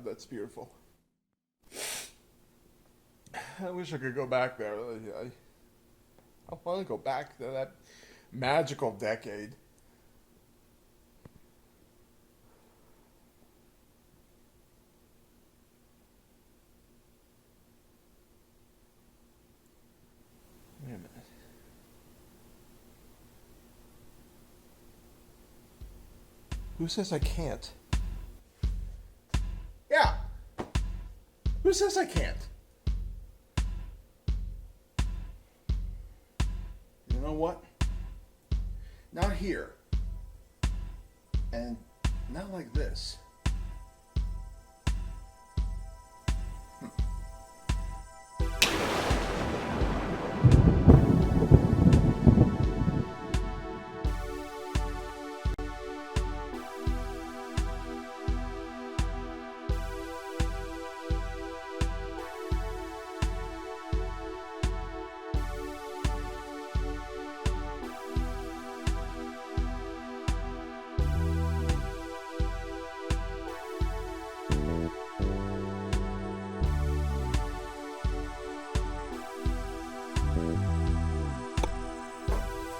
God, that's beautiful. I wish I could go back there. I want to go back to that magical decade. Wait a minute. Who says I can't? Yeah. Who says I can't? You know what? Not here. And not like this.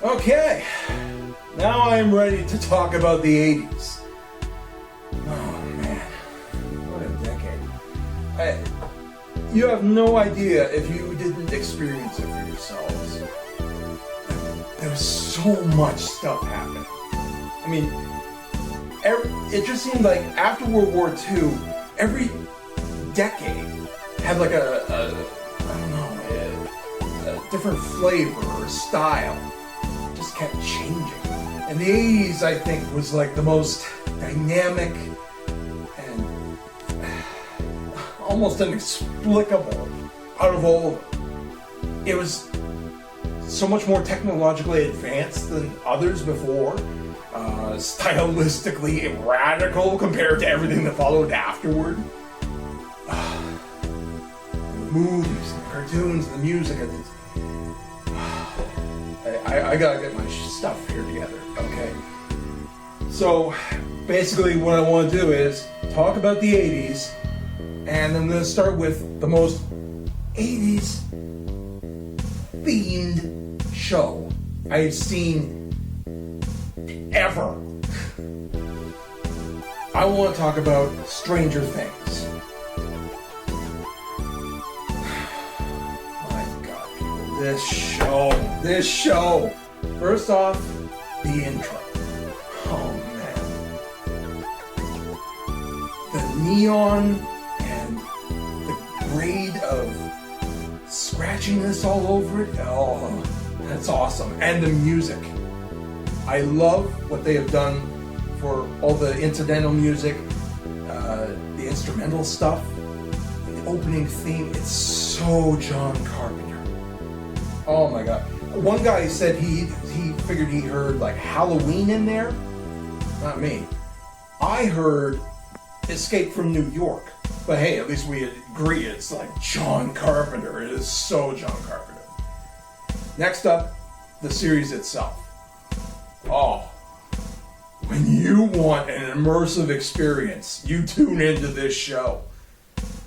Okay, now I'm ready to talk about the 80s. Oh man, what a decade. You have no idea if you didn't experience it for yourselves. There was so much stuff happening. I mean, it just seemed like after World War II, every decade had like a different flavor or style. Just kept changing. And the 80s, I think, was like the most dynamic and almost inexplicable out of all of them. It was so much more technologically advanced than others before, stylistically radical compared to everything that followed afterward. The movies, the cartoons, the music, I gotta get my stuff here together, okay? So, basically what I want to do is talk about the 80s, and I'm gonna start with the most 80s themed show I've seen ever. I want to talk about Stranger Things. This show. First off, the intro. Oh man. The neon and the grade of scratchiness all over it. Oh, that's awesome. And the music. I love what they have done for all the incidental music, the instrumental stuff, the opening theme. It's so John Carpenter. Oh my god. One guy said he figured he heard like Halloween in there. Not me. I heard Escape from New York. But hey, at least we agree it's like John Carpenter. It is so John Carpenter. Next up, the series itself. Oh. When you want an immersive experience, you tune into this show.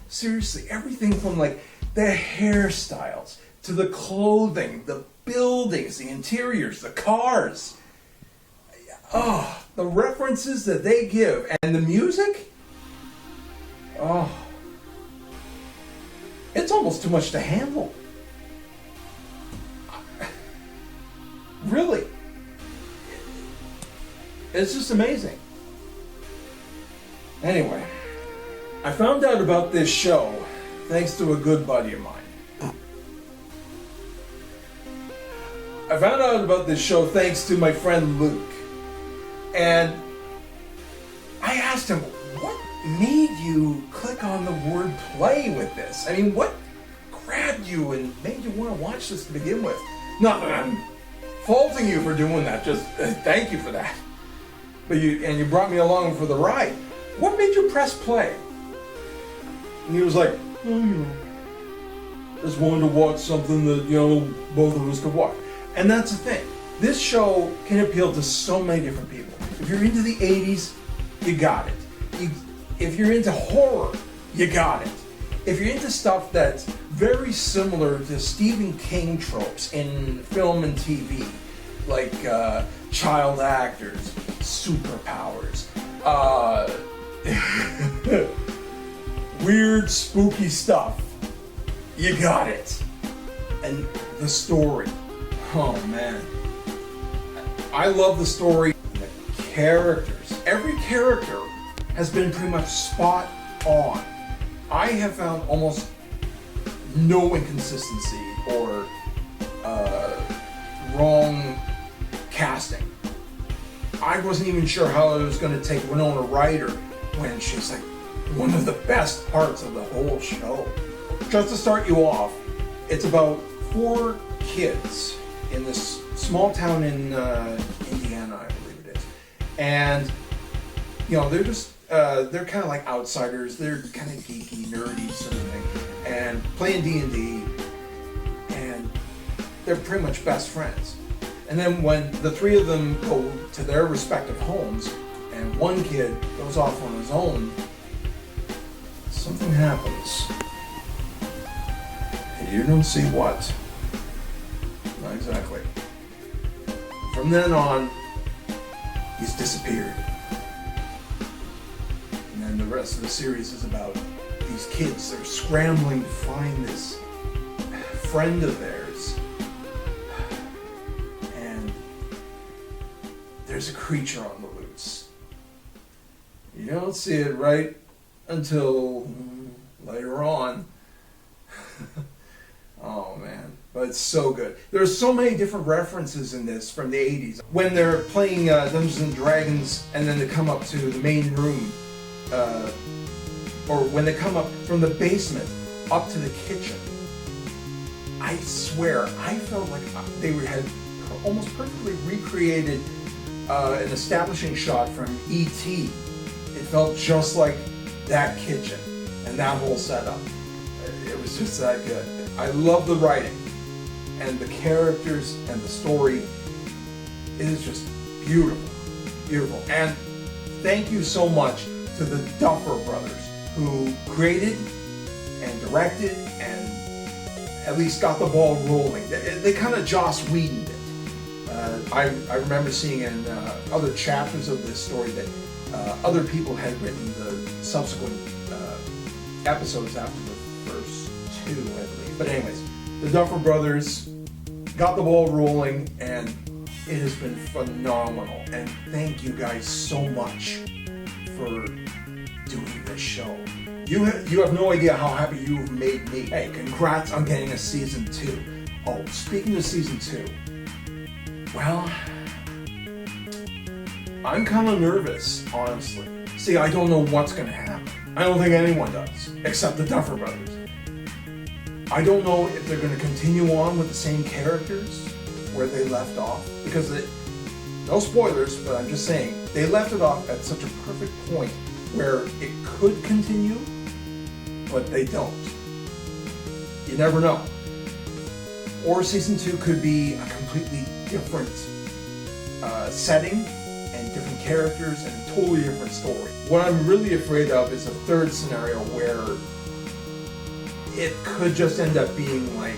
Seriously, everything from like the hairstyles, to the clothing, the buildings, the interiors, the cars. Oh, the references that they give. And the music? Oh. It's almost too much to handle. Really. It's just amazing. Anyway, I found out about this show thanks to a good buddy of mine. I found out about this show thanks to my friend Luke. And I asked him, what made you click on the word play with this? I mean, what grabbed you and made you want to watch this to begin with? Not that I'm faulting you for doing that, just thank you for that. But you brought me along for the ride. What made you press play? And he was like, just wanted to watch something that, both of us could watch. And that's the thing. This show can appeal to so many different people. If you're into the 80s, you got it. If you're into horror, you got it. If you're into stuff that's very similar to Stephen King tropes in film and TV, like child actors, superpowers, weird, spooky stuff, you got it. And the story, oh man. I love the story. The characters, every character has been pretty much spot on. I have found almost no inconsistency or wrong casting. I wasn't even sure how I was going to take Winona Ryder when she's like one of the best parts of the whole show. Just to start you off, it's about 4 kids in this small town in Indiana, I believe it is. And, you know, they're just, they're kind of like outsiders. They're kind of geeky, nerdy sort of thing. And playing D&D, and they're pretty much best friends. And then when the 3 of them go to their respective homes, and one kid goes off on his own, something happens. And you don't see what. Not exactly. From then on, he's disappeared. And then the rest of the series is about these kids. They're scrambling to find this friend of theirs. And there's a creature on the loose. You don't see it right until later on. Oh man, but it's so good. There's so many different references in this from the 80s. When they're playing Dungeons and Dragons and then they come up to the main room, or when they come up from the basement up to the kitchen, I swear, I felt like they had almost perfectly recreated an establishing shot from E.T. It felt just like that kitchen and that whole setup. It was just that good. I love the writing and the characters and the story. It is just beautiful, beautiful. And thank you so much to the Duffer Brothers who created and directed and at least got the ball rolling. They kind of Joss Whedoned it. I remember seeing in other chapters of this story that other people had written the subsequent episodes after the first 2, I believe. But anyways, the Duffer Brothers got the ball rolling, and it has been phenomenal. And thank you guys so much for doing this show. You have no idea how happy you have made me. Hey, congrats on getting a season 2. Oh, speaking of season 2, well, I'm kind of nervous, honestly. See, I don't know what's going to happen. I don't think anyone does, except the Duffer Brothers. I don't know if they're going to continue on with the same characters where they left off, because no spoilers, but I'm just saying, they left it off at such a perfect point where it could continue, but they don't. You never know. Or season 2 could be a completely different setting and different characters and a totally different story. What I'm really afraid of is a third scenario where it could just end up being like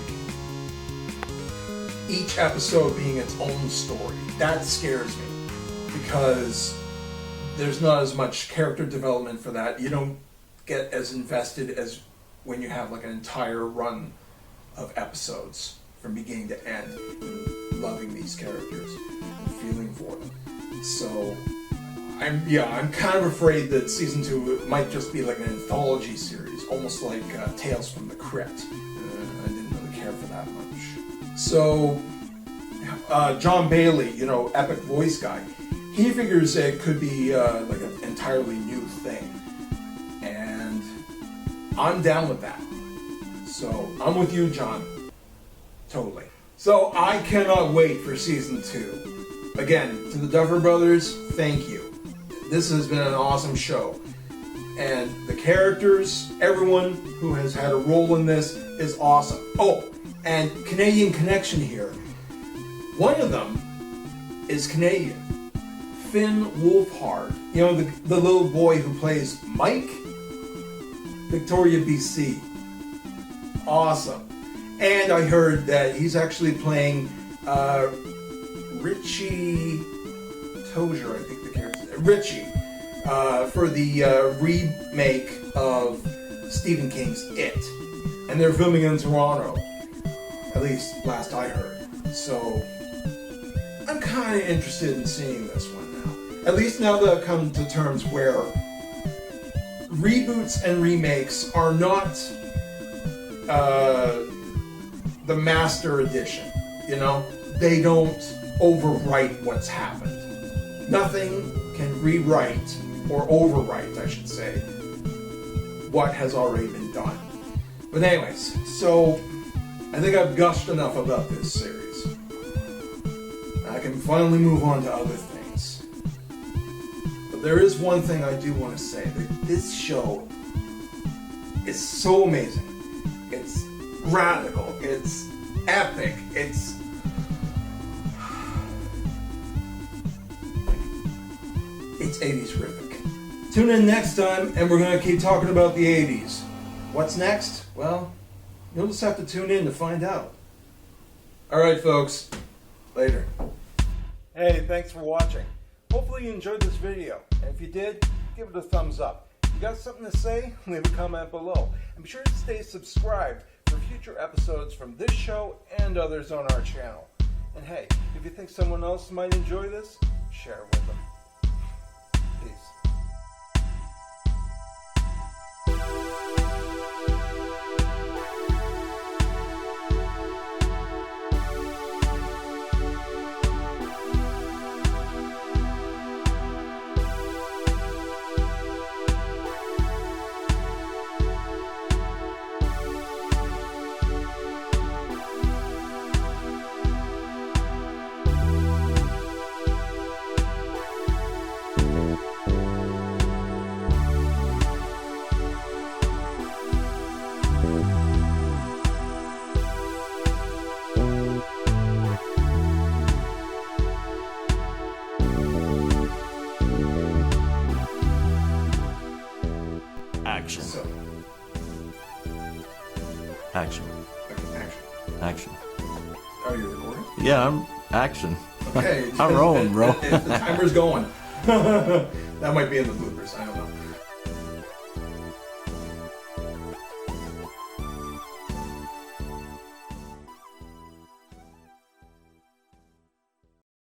each episode being its own story. That scares me because there's not as much character development for that. You don't get as invested as when you have like an entire run of episodes from beginning to end, loving these characters and feeling for them. So I'm kind of afraid that season 2 might just be like an anthology series, almost like Tales from the Crypt. I didn't really care for that much. So John Bailey, epic voice guy, he figures it could be like an entirely new thing, and I'm down with that. So I'm with you, John. Totally. So I cannot wait for season 2. Again, to the Duffer Brothers, thank you. This has been an awesome show. And the characters, everyone who has had a role in this is awesome. Oh, and Canadian connection here. One of them is Canadian. Finn Wolfhard. You know, the little boy who plays Mike? Victoria, BC. Awesome. And I heard that he's actually playing Richie Tozier, I think the character. Richie, for the remake of Stephen King's It. And they're filming in Toronto. At least last I heard. So I'm kind of interested in seeing this one now. At least now that I've come to terms where reboots and remakes are not the master edition, you know? They don't overwrite what's happened. Nothing can rewrite, or overwrite, I should say, what has already been done. But anyways, so I think I've gushed enough about this series. I can finally move on to other things. But there is one thing I do want to say, that this show is so amazing. It's radical, it's epic, it's It's 80'sriffic. Tune in next time, and we're going to keep talking about the 80s. What's next? Well, you'll just have to tune in to find out. Alright, folks. Later. Hey, thanks for watching. Hopefully you enjoyed this video. And if you did, give it a thumbs up. If you got something to say, leave a comment below. And be sure to stay subscribed for future episodes from this show and others on our channel. And hey, if you think someone else might enjoy this, share it with them. Peace. Action. So, Action. action. Are you recording? Yeah, I'm action. Okay. I'm rolling, bro. The timer's going. That might be in the bloopers. I don't know.